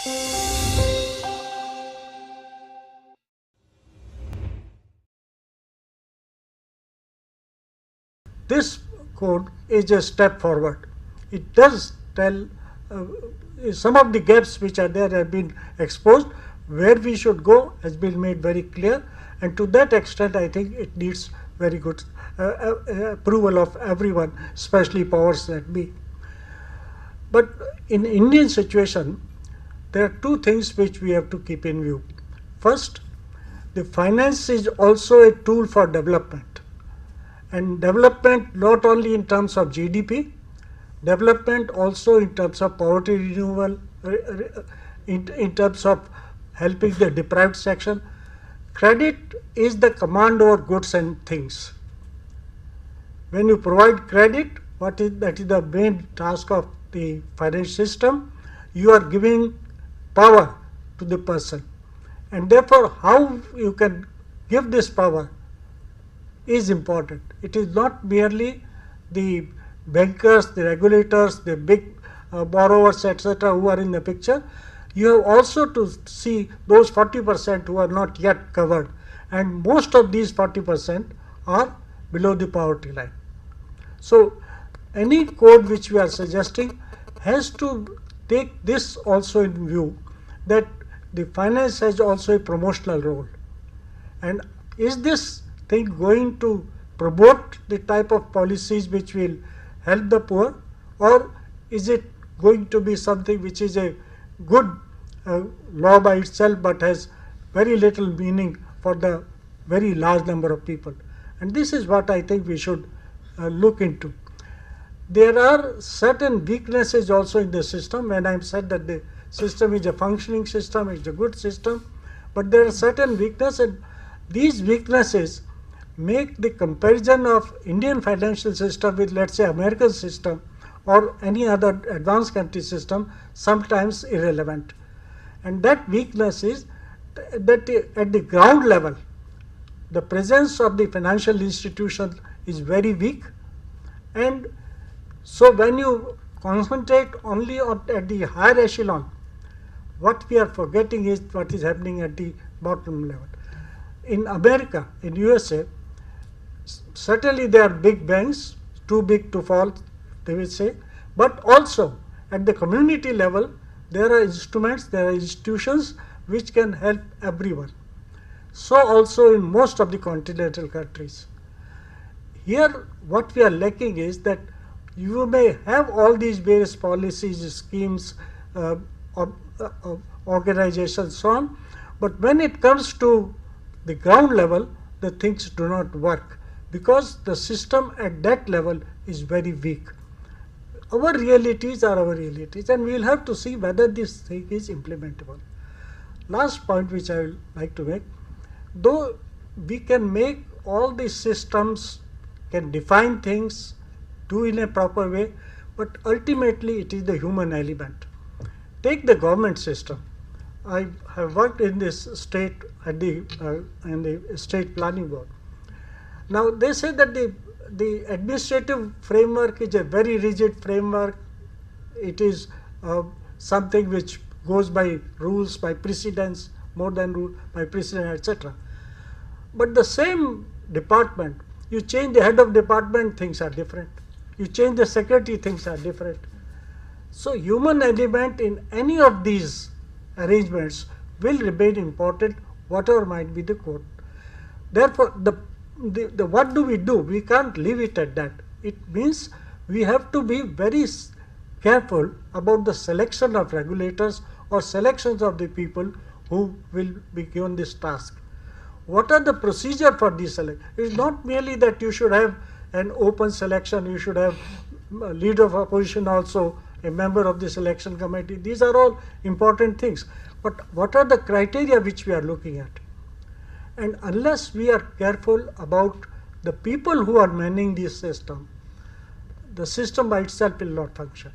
This code is a step forward. It does tell some of the gaps which are there have been exposed. Where we should go has been made very clear, and to that extent I think it needs very good approval of everyone, especially powers that be. But in Indian situation, there are two things which we have to keep in view. First, the finance is also a tool for development, and development not only in terms of GDP, development also in terms of poverty removal, in terms of helping the deprived section. Credit is the command over goods and things. When you provide credit, that is the main task of the finance system. You are giving power to the person, and therefore how you can give this power is important. It is not merely the bankers, the regulators, the big borrowers, etc., who are in the picture. You have also to see those 40% who are not yet covered, and most of these 40% are below the poverty line. So any code which we are suggesting has to take this also in view, that the finance has also a promotional role. And is this thing going to promote the type of policies which will help the poor, or is it going to be something which is a good law by itself but has very little meaning for the very large number of people? And this is what I think we should look into. There are certain weaknesses also in the system. When I said that the system is a functioning system, it's a good system, but there are certain weaknesses, and these weaknesses make the comparison of Indian financial system with, let's say, American system or any other advanced country system sometimes irrelevant. And that weakness is that at the ground level, the presence of the financial institution is very weak, and so when you concentrate only at the higher echelon, what we are forgetting is what is happening at the bottom level. In America, in USA, certainly there are big banks, too big to fall, they will say, but also at the community level, there are instruments, there are institutions which can help everyone. So also in most of the continental countries. Here what we are lacking is that you may have all these various policies, schemes, organizations, so on, but when it comes to the ground level, the things do not work because the system at that level is very weak. Our realities are our realities, and we will have to see whether this thing is implementable. Last point which I would like to make, though we can make all these systems, can define things, do in a proper way, but ultimately it is the human element. Take the government system. I have worked in this state at in the state planning board. Now they say that the administrative framework is a very rigid framework. It is something which goes by rules, by precedence, more than rule, by precedent, etc. But the same department, you change the head of department, things are different. You change the secretary, things are different. So human element in any of these arrangements will remain important, whatever might be the code. Therefore, what do? We can't leave it at that. It means we have to be very careful about the selection of regulators or selections of the people who will be given this task. What are the procedure for this selection? It is not merely that you should have an open selection, you should have a leader of opposition also, a member of the selection committee. These are all important things. But what are the criteria which we are looking at? And unless we are careful about the people who are managing this system, the system by itself will not function.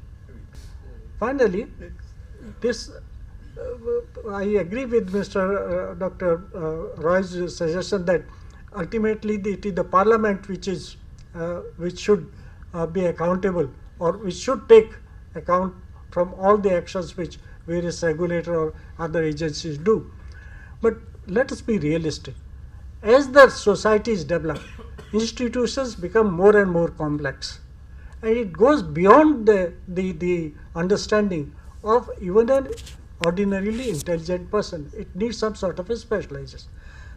Finally, this I agree with Mr. Dr. Roy's suggestion that ultimately it is the Parliament which should be accountable, or which should take account from all the actions which various regulator or other agencies do. But let us be realistic. As the societies develop, institutions become more and more complex. And it goes beyond the understanding of even an ordinarily intelligent person. It needs some sort of a specialization.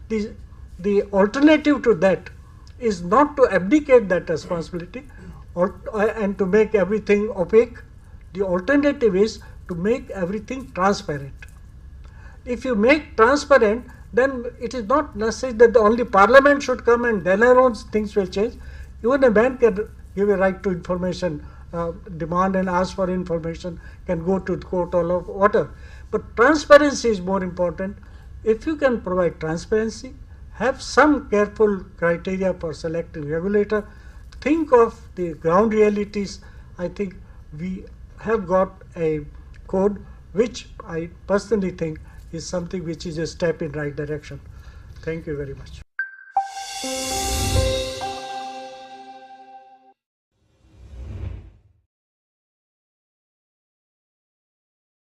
The alternative to that is not to abdicate that responsibility and to make everything opaque. The alternative is to make everything transparent. If you make transparent, then it is not necessary that only Parliament should come and then alone things will change. Even a man can give a right to information, demand and ask for information, can go to the court or whatever. But transparency is more important. If you can provide transparency, have some careful criteria for selecting regulator, think of the ground realities, I think we have got a code which I personally think is something which is a step in right direction. Thank you very much.